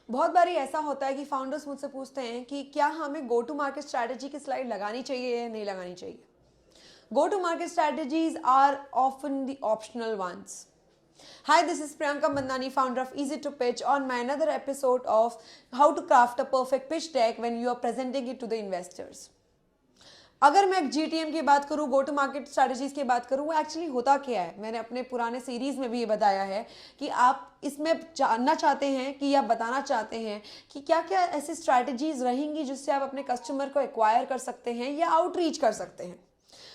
बहुत बारी ऐसा होता है कि फाउंडर्स मुझसे पूछते हैं कि क्या हमें गो टू मार्केट स्ट्रैटेजी की स्लाइड लगानी चाहिए या नहीं लगानी चाहिए। Go to market strategies are often the optional ones. Hi, this is Priyanka Mandani, founder of Easy to Pitch, on my another episode of how to craft a perfect pitch deck when you are presenting it to the investors. अगर मैं GTM की बात करूँ, गो to market strategies की बात करूँ, वो actually होता क्या है, मैंने अपने पुराने सीरीज में भी ये बताया है कि आप इसमें जानना चाहते हैं कि या बताना चाहते हैं कि क्या क्या ऐसी स्ट्रैटेजीज रहेंगी जिससे आप अपने कस्टमर को एक्वायर कर सकते हैं या आउटरीच कर सकते हैं।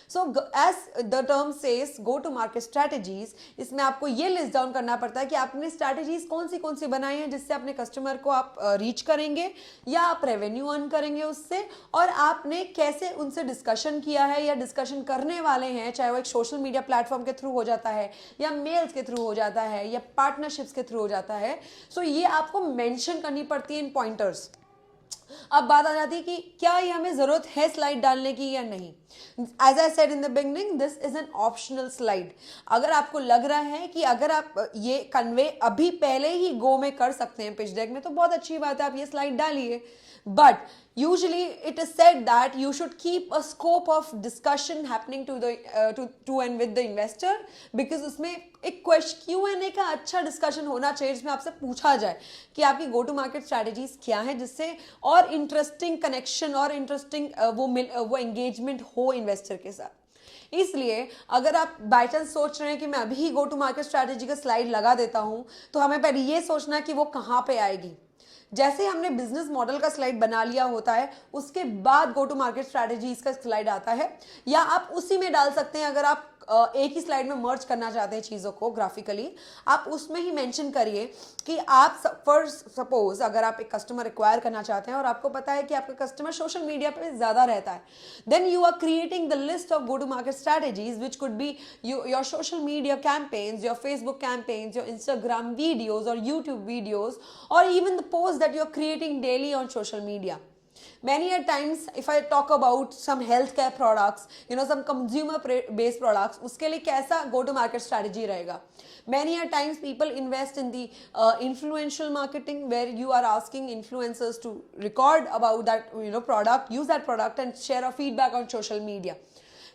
So as the term says go to market strategies, इसमें आपको ये लिस्ट डाउन करना पड़ता है कि आपने स्ट्रैटेजीज कौन सी बनाई हैं जिससे अपने कस्टमर को आप रीच करेंगे या आप रेवेन्यू अर्न करेंगे उससे, और आपने कैसे उनसे डिस्कशन किया है या डिस्कशन करने वाले हैं, चाहे वो एक सोशल मीडिया प्लेटफॉर्म के थ्रू हो जाता है या मेल्स के थ्रू हो जाता है या पार्टनरशिप्स के थ्रू हो जाता है। सो ये आपको मेंशन करनी पड़ती है इन पॉइंटर्स। अब बात आ जाती है कि क्या ये हमें जरूरत है स्लाइड डालने की या नहीं। As I said in the beginning, this is an optional slide. अगर आपको लग रहा है कि अगर आप ये कन्वे अभी पहले ही गो में कर सकते हैं पिच डेक में, तो बहुत अच्छी बात है, आप ये स्लाइड डालिए। But usually it is said that you should keep a scope of discussion happening to and with the investor, because उसमें एक Q&A का अच्छा डिस्कशन होना चाहिए जिसमें आपसे पूछा जाए कि आपकी गो टू मार्केट स्ट्रैटेजीज क्या है, जिससे और इंटरेस्टिंग कनेक्शन और इंटरेस्टिंग वो एंगेजमेंट हो इन्वेस्टर के साथ। इसलिए अगर आप बाई चांस सोच रहे हैं कि मैं अभी गो टू मार्केट स्ट्रैटेजी का स्लाइड लगा देता हूं, तो हमें पहले ये सोचना है कि वो कहाँ पे आएगी। जैसे हमने बिजनेस मॉडल का स्लाइड बना लिया होता है, उसके बाद गो टू मार्केट स्ट्रैटेजीज का स्लाइड आता है, या आप उसी में डाल सकते हैं। अगर आप एक ही स्लाइड में मर्ज करना चाहते हैं चीज़ों को ग्राफिकली, आप उसमें ही मेंशन करिए कि आप फर्स्ट सपोज अगर आप एक कस्टमर एक्वायर करना चाहते हैं और आपको पता है कि आपका कस्टमर सोशल मीडिया पे ज़्यादा रहता है, then you are creating the list of go to market strategies which could be your social media campaigns, your Facebook campaigns, your Instagram videos और यूट्यूब वीडियोज, और even the posts that you're creating daily on social media. Many a times if I talk about some healthcare products, some consumer based products, उसके लिए कैसा go to market strategy रहेगा। Many a times people invest in the influential marketing, where you are asking influencers to record about that product, use that product and share a feedback on social media.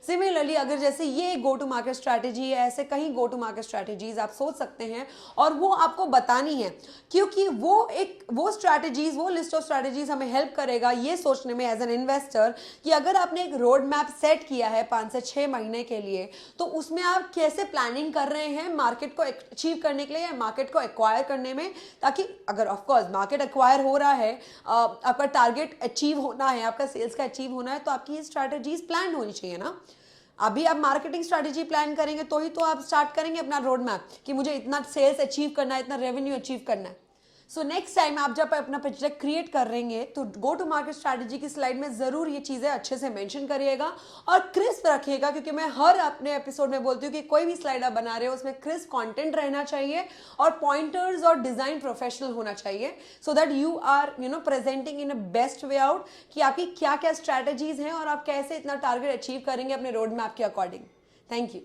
Similarly अगर जैसे ये गो to market strategy है, ऐसे कहीं गो to market strategies आप सोच सकते हैं और वो आपको बतानी है, क्योंकि वो स्ट्रैटेजीज, वो लिस्ट ऑफ स्ट्रैटेजीज हमें हेल्प करेगा ये सोचने में एज एन इन्वेस्टर कि अगर आपने एक रोड मैप सेट किया है 5 से 6 महीने के लिए, तो उसमें आप कैसे प्लानिंग कर रहे हैं मार्केट को अचीव करने के लिए या मार्केट को एक्वायर करने में, ताकि अगर ऑफकोर्स मार्केट एक्वायर हो रहा है, आपका टारगेट अचीव होना है, आपका सेल्स का अचीव होना है, तो आपकी ये स्ट्रैटेजीज प्लान होनी चाहिए ना। अभी आप मार्केटिंग स्ट्रैटेजी प्लान करेंगे तो ही तो आप स्टार्ट करेंगे अपना रोड मैप कि मुझे इतना सेल्स अचीव करना है, इतना रेवेन्यू अचीव करना है। सो नेक्स्ट टाइम आप जब अपना पिच डेक क्रिएट कर रहेंगे तो गो टू मार्केट स्ट्रैटेजी की स्लाइड में जरूर ये चीजें अच्छे से मेंशन करिएगा और क्रिस्प रखिएगा, क्योंकि मैं हर अपने एपिसोड में बोलती हूँ कि कोई भी स्लाइड आप बना रहे हो उसमें क्रिस्प कंटेंट रहना चाहिए और पॉइंटर्स और डिजाइन प्रोफेशनल होना चाहिए, so that you are presenting in a best way out कि आपकी क्या क्या स्ट्रैटेजीज हैं और आप कैसे इतना टारगेट अचीव करेंगे अपने रोड मैप के अकॉर्डिंग। Thank you.